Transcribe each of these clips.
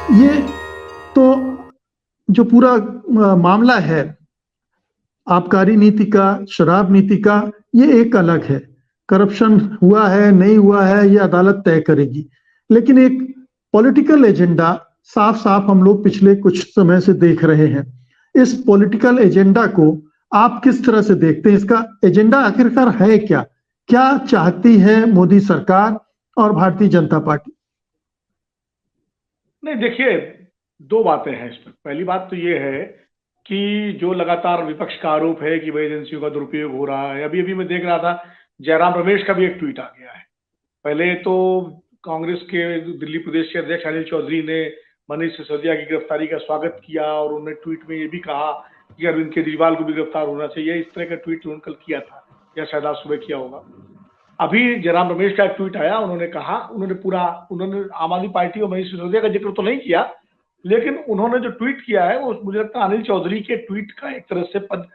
ये तो जो पूरा मामला है आबकारी नीति का, शराब नीति का, ये एक अलग है। करप्शन हुआ है नहीं हुआ है ये अदालत तय करेगी, लेकिन एक पॉलिटिकल एजेंडा साफ साफ हम लोग पिछले कुछ समय से देख रहे हैं। इस पॉलिटिकल एजेंडा को आप किस तरह से देखते हैं? इसका एजेंडा आखिरकार है क्या? क्या चाहती है मोदी सरकार और भारतीय जनता पार्टी? नहीं, देखिए, दो बातें हैं इसमें। पहली बात तो ये है कि जो लगातार विपक्ष का आरोप है कि भाई एजेंसियों का दुरुपयोग हो रहा है। अभी अभी मैं देख रहा था, जयराम रमेश का भी एक ट्वीट आ गया है। पहले तो कांग्रेस के दिल्ली प्रदेश के अध्यक्ष अनिल चौधरी ने मनीष सिसोदिया की गिरफ्तारी का स्वागत किया और उन्होंने ट्वीट में ये भी कहा कि अरविंद केजरीवाल को भी गिरफ्तार होना चाहिए। इस तरह का ट्वीट उन्होंने कल किया था, या शायद आज सुबह किया होगा। अभी जयराम रमेश का एक ट्वीट आया, उन्होंने कहा, उन्होंने आम आदमी पार्टी और मनीष सिसोदिया का जिक्र तो नहीं किया, लेकिन उन्होंने जो ट्वीट किया है वो मुझे लगता है अनिल चौधरी के ट्वीट का एक तरह से पद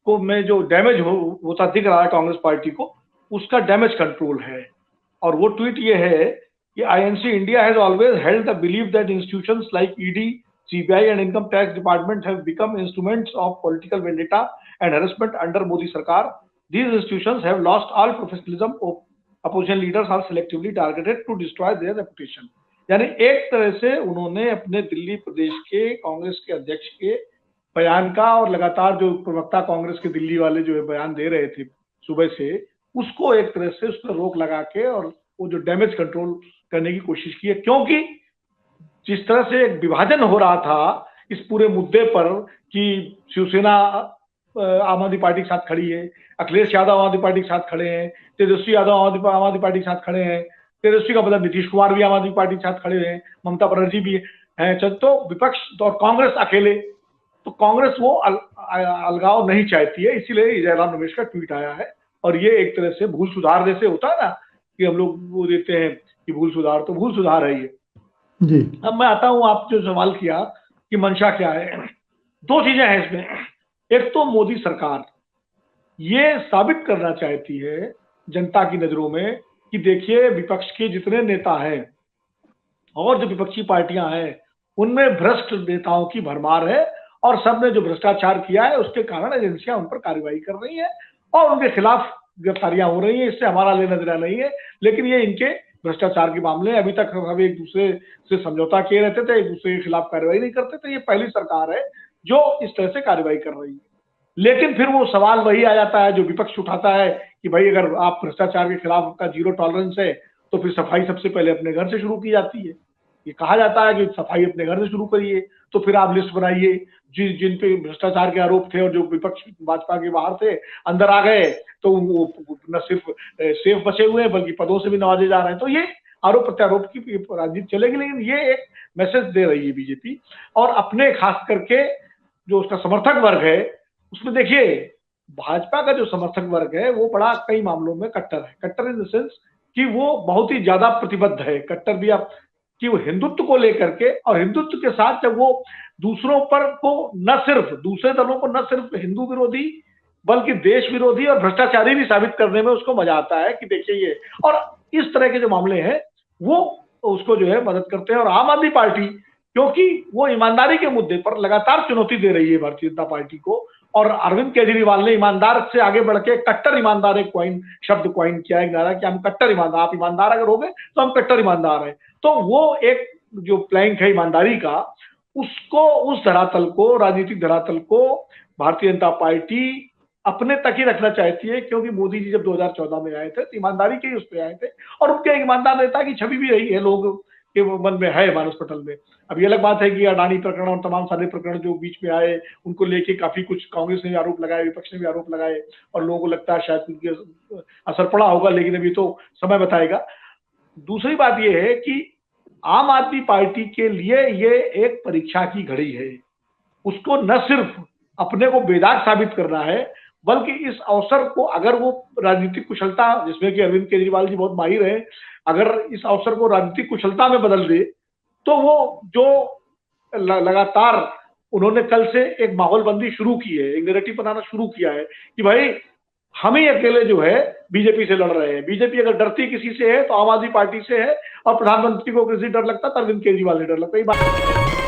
को में जो डैमेज होता दिख रहा है कांग्रेस पार्टी को, उसका डैमेज कंट्रोल है। और वो ट्वीट ये है कि INC India has always held the believe that institutions like ED, CBI and income tax department have become instruments of political vendetta and harassment under Modi सरकार। These institutions have lost all professionalism. Opposition leaders are selectively targeted to destroy their reputation. यानी एक तरह से उन्होंने अपने दिल्ली प्रदेश के कांग्रेस के अध्यक्ष के बयान का, और लगातार जो प्रवक्ता कांग्रेस के दिल्ली वाले जो बयान दे रहे थे सुबह से, उसको एक तरह से उस पर रोक लगा के और वो जो डैमेज कंट्रोल करने की कोशिश की है। क्योंकि जिस तरह से एक विभाजन हो रहा था इस पूरे मुद्दे पर कि शिवसेना आम आदमी पार्टी के साथ खड़ी है, अखिलेश यादव आम आदमी पार्टी के साथ खड़े हैं, तेजस्वी यादव आम आदमी पार्टी के साध खड़े हैं, तेजस्वी का मतलब नीतीश कुमार भी आम आदमी पार्टी के साथ खड़े हैं, ममता बनर्जी भी है, तो विपक्ष और कांग्रेस अकेले, तो कांग्रेस वो अलगाव नहीं चाहती है। इसीलिए जयराम रमेश का ट्वीट आया है। और ये एक तरह से भूल सुधार जैसे होता है ना कि हम लोग वो देते हैं कि भूल सुधार, तो भूल सुधार है ये जी। अब मैं आता हूं, आप जो सवाल किया कि मंशा क्या है, दो चीजें हैं इसमें। एक तो मोदी सरकार ये साबित करना चाहती है जनता की नजरों में कि देखिए विपक्ष के जितने नेता हैं और जो विपक्षी पार्टियां हैं उनमें भ्रष्ट नेताओं की भरमार है, और सबने जो भ्रष्टाचार किया है उसके कारण एजेंसियां उन पर कार्रवाई कर रही हैं और उनके खिलाफ गिरफ्तारियां हो रही हैं। इससे हमारा लेना देना नहीं है, लेकिन ये इनके भ्रष्टाचार के मामले। अभी तक हम एक दूसरे से समझौता किए रहते थे, एक दूसरे के खिलाफ कार्रवाई नहीं करते थे। ये पहली सरकार है जो इस तरह से कार्रवाई कर रही है। लेकिन फिर वो सवाल वही आ जाता है जो विपक्ष उठाता है कि भाई अगर आप भ्रष्टाचार के खिलाफ का जीरो टॉलरेंस है तो फिर सफाई सबसे पहले अपने घर से शुरू की जाती है। ये कहा जाता है कि सफाई अपने घर से शुरू करिए, तो फिर आप लिस्ट बनाइए जिन पे भ्रष्टाचार के आरोप थे और जो विपक्ष भाजपा के बाहर थे अंदर आ गए, तो वो न सिर्फ सेफ बचे हुए हैं बल्कि पदों से भी नवाजे जा रहे हैं। तो ये आरोप प्रत्यारोप की राजनीति चलेगी, लेकिन ये एक मैसेज दे रही है बीजेपी। और अपने खास करके जो उसका समर्थक वर्ग है उसमें देखिए, भाजपा का जो समर्थक वर्ग है वो बड़ा कई मामलों में कट्टर है। कट्टर इन द सेंस कि वो बहुत ही ज्यादा प्रतिबद्ध है। कट्टर भी आप कि वो हिंदुत्व को लेकर के, और हिंदुत्व के साथ जब वो दूसरों पर को न सिर्फ दूसरे दलों को न सिर्फ हिंदू विरोधी बल्कि देश विरोधी और भ्रष्टाचारी भी साबित करने में उसको मजा आता है कि देखिए ये, और इस तरह के जो मामले हैं वो उसको जो है मदद करते हैं। और आम आदमी पार्टी क्योंकि वो ईमानदारी के मुद्दे पर लगातार चुनौती दे रही है भारतीय जनता पार्टी को, और अरविंद केजरीवाल ने ईमानदार से आगे बढ़ के कट्टर ईमानदार एक शब्द क्वाइन किया है नारा कि हम कट्टर ईमानदार, आप ईमानदार अगर हो गए तो हम कट्टर ईमानदार हैं। तो वो एक जो प्लैंक है ईमानदारी का, उसको उस धरातल को, राजनीतिक धरातल को भारतीय जनता पार्टी अपने तक ही रखना चाहती है। क्योंकि मोदी जी जब 2014 में आए थे तो ईमानदारी के ही उस पर आए थे, और उनके ईमानदार नेता की छवि भी रही है लोग के मन में, है मानस पटल में। अब ये अलग बात है कि अडानी प्रकरण और तमाम सारे प्रकरण जो बीच में आए उनको लेके काफी कुछ कांग्रेस ने भी आरोप लगाए, विपक्ष ने भी आरोप लगाए, और लोगों को लगता है शायद उनके असर पड़ा होगा, लेकिन अभी तो समय बताएगा। दूसरी बात यह है कि आम आदमी पार्टी के लिए ये एक परीक्षा की घड़ी है। उसको न सिर्फ अपने को बेदाग साबित करना है, बल्कि इस अवसर को अगर वो राजनीतिक कुशलता, जिसमें कि अरविंद केजरीवाल जी बहुत माहिर हैं, अगर इस अवसर को राजनीतिक कुशलता में बदल दे तो वो जो लगातार उन्होंने कल से एक माहौलबंदी शुरू की है, एक नैरेटिव बनाना शुरू किया है कि भाई हम ही अकेले जो है बीजेपी से लड़ रहे हैं। बीजेपी अगर डरती किसी से है तो आम आदमी पार्टी से है, और प्रधानमंत्री को किसी डर लगता तो अरविंद केजरीवाल से डर लगता। ये बात